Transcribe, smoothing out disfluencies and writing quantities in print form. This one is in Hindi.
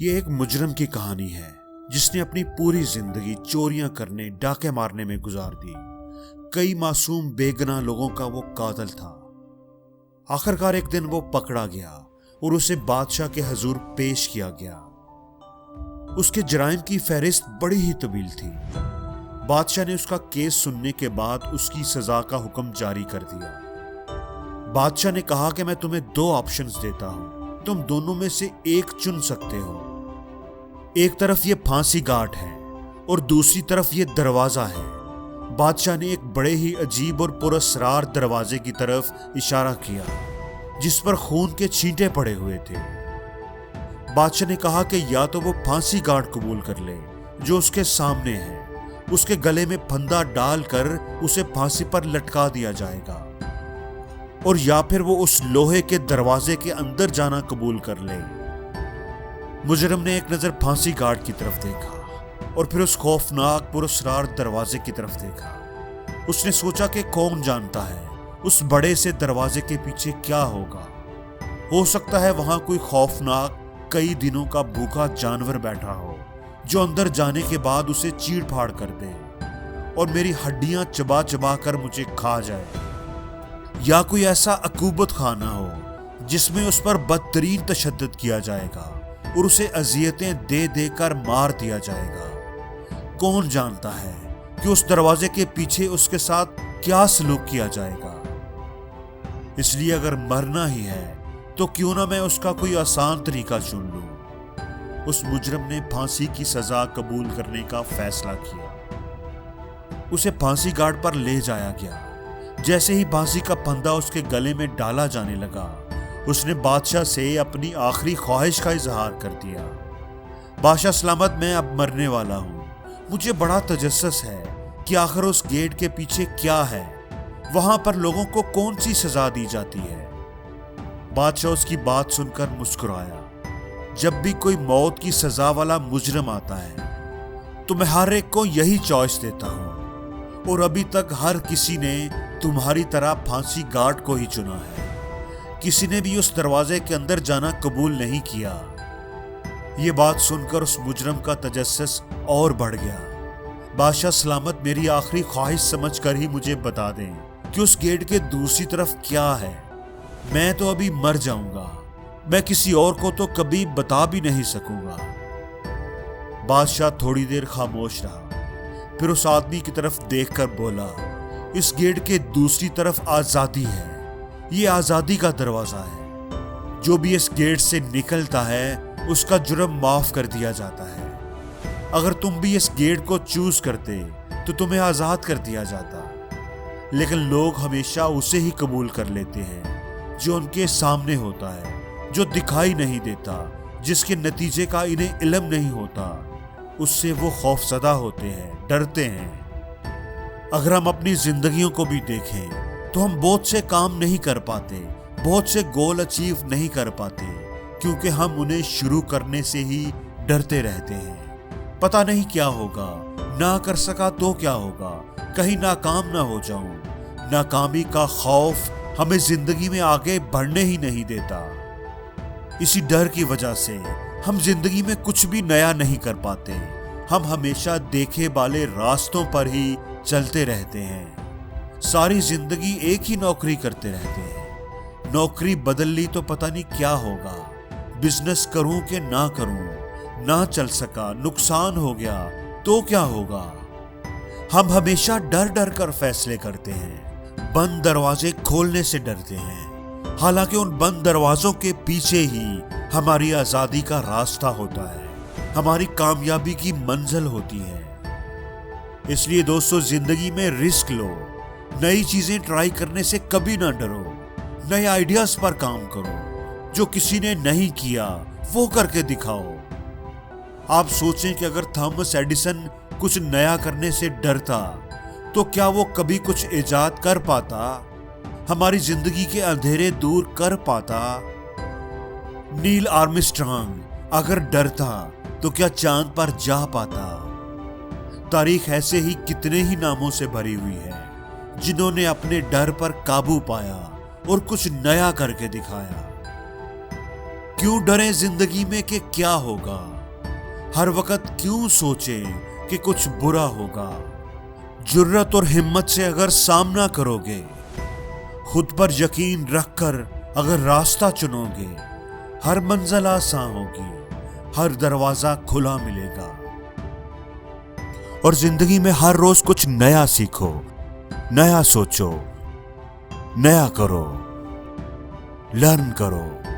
ये एक मुजरिम की कहानी है जिसने अपनी पूरी जिंदगी चोरियां करने, डाके मारने में गुजार दी। कई मासूम बेगुनाह लोगों का वो कातिल था। आखिरकार एक दिन वो पकड़ा गया और उसे बादशाह के हुजूर पेश किया गया। उसके जराइम की फहरिस्त बड़ी ही तवील थी। बादशाह ने उसका केस सुनने के बाद उसकी सजा का हुक्म जारी कर दिया। बादशाह ने कहा कि मैं तुम्हें दो ऑप्शंस देता हूं, तुम दोनों में से एक चुन सकते हो। एक तरफ ये फांसी घाट है और दूसरी तरफ ये दरवाजा है। बादशाह ने एक बड़े ही अजीब और पुरअसरार दरवाजे की तरफ इशारा किया जिस पर खून के छींटे पड़े हुए थे। बादशाह ने कहा कि या तो वो फांसी घाट कबूल कर ले जो उसके सामने है, उसके गले में फंदा डालकर उसे फांसी पर लटका दिया जाएगा, और या फिर वो उस लोहे के दरवाजे के अंदर जाना कबूल कर ले। मुजरिम ने एक नजर फांसी घाट की तरफ देखा और फिर उस खौफनाक पुरअसरार दरवाजे की तरफ देखा। उसने सोचा कि कौन जानता है उस बड़े से दरवाजे के पीछे क्या होगा। हो सकता है वहां कोई खौफनाक कई दिनों का भूखा जानवर बैठा हो जो अंदर जाने के बाद उसे चीड़ फाड़ कर दे और मेरी हड्डियां चबा चबा कर मुझे खा जाए, या कोई ऐसा अकूबत खाना हो जिसमें उस पर बदतरीन तशद्दुद किया जाएगा और उसे अजियतें दे देकर मार दिया जाएगा। कौन जानता है कि उस दरवाजे के पीछे उसके साथ क्या सलूक किया जाएगा। इसलिए अगर मरना ही है तो क्यों ना मैं उसका कोई आसान तरीका चुन लूं। उस मुजरिम ने फांसी की सजा कबूल करने का फैसला किया। उसे फांसी घाट पर ले जाया गया। जैसे ही फांसी का फंदा उसके गले में डाला जाने लगा, उसने बादशाह से अपनी आखिरी ख्वाहिश का इजहार कर दिया। बादशाह सलामत, मैं अब मरने वाला हूं। मुझे बड़ा तजस्सुस है कि आखिर उस गेट के पीछे क्या है, वहां पर लोगों को कौन सी सजा दी जाती है। बादशाह उसकी बात सुनकर मुस्कुराया। जब भी कोई मौत की सजा वाला मुजरिम आता है तो मैं हर एक को यही चॉइस देता हूं, और अभी तक हर किसी ने तुम्हारी तरह फांसी घाट को ही चुना है। किसी ने भी उस दरवाजे के अंदर जाना कबूल नहीं किया। ये बात सुनकर उस मुजरिम का तजस्सुस और बढ़ गया। बादशाह सलामत, मेरी आखिरी ख्वाहिश समझकर ही मुझे बता दें कि उस गेट के दूसरी तरफ क्या है। मैं तो अभी मर जाऊंगा, मैं किसी और को तो कभी बता भी नहीं सकूंगा। बादशाह थोड़ी देर खामोश रहा, फिर उस आदमी की तरफ देखकर बोला, इस गेट के दूसरी तरफ आजादी है। ये आजादी का दरवाजा है। जो भी इस गेट से निकलता है उसका जुर्म माफ कर दिया जाता है। अगर तुम भी इस गेट को चूज करते तो तुम्हें आजाद कर दिया जाता, लेकिन लोग हमेशा उसे ही कबूल कर लेते हैं जो उनके सामने होता है, जो दिखाई नहीं देता, जिसके नतीजे का इन्हें इल्म नहीं होता। उससे वो खौफजदा होते हैं, डरते हैं। अगर हम अपनी जिंदगियों को भी देखें तो हम बहुत से काम नहीं कर पाते, बहुत से गोल अचीव नहीं कर पाते, क्योंकि हम उन्हें शुरू करने से ही डरते रहते हैं। पता नहीं क्या होगा, ना कर सका तो क्या होगा, कहीं नाकाम ना हो जाऊं। नाकामी का खौफ हमें जिंदगी में आगे बढ़ने ही नहीं देता। इसी डर की वजह से हम जिंदगी में कुछ भी नया नहीं कर पाते। हम हमेशा देखे वाले रास्तों पर ही चलते रहते हैं। सारी जिंदगी एक ही नौकरी करते रहते हैं। नौकरी बदल ली तो पता नहीं क्या होगा। बिजनेस करूं कि ना करूं, ना चल सका, नुकसान हो गया तो क्या होगा। हम हमेशा डर डर कर फैसले करते हैं, बंद दरवाजे खोलने से डरते हैं। हालांकि उन बंद दरवाजों के पीछे ही हमारी आजादी का रास्ता होता है, हमारी कामयाबी की मंजिल होती है। इसलिए दोस्तों, जिंदगी में रिस्क लो, नई चीजें ट्राई करने से कभी ना डरो, नए आइडियाज पर काम करो। जो किसी ने नहीं किया वो करके दिखाओ। आप सोचें कि अगर थॉमस एडिसन कुछ नया करने से डरता तो क्या वो कभी कुछ इजाद कर पाता, हमारी जिंदगी के अंधेरे दूर कर पाता। नील आर्मस्ट्रांग अगर डरता तो क्या चांद पर जा पाता। तारीख ऐसे ही कितने ही नामों से भरी हुई है जिन्होंने अपने डर पर काबू पाया और कुछ नया करके दिखाया। क्यों डरे जिंदगी में कि क्या होगा, हर वक्त क्यों सोचें कि कुछ बुरा होगा। जुर्रत और हिम्मत से अगर सामना करोगे, खुद पर यकीन रखकर अगर रास्ता चुनोगे, हर मंजिल आसान होगी, हर दरवाजा खुला मिलेगा। और जिंदगी में हर रोज कुछ नया सीखो, नया सोचो, नया करो, लर्न करो।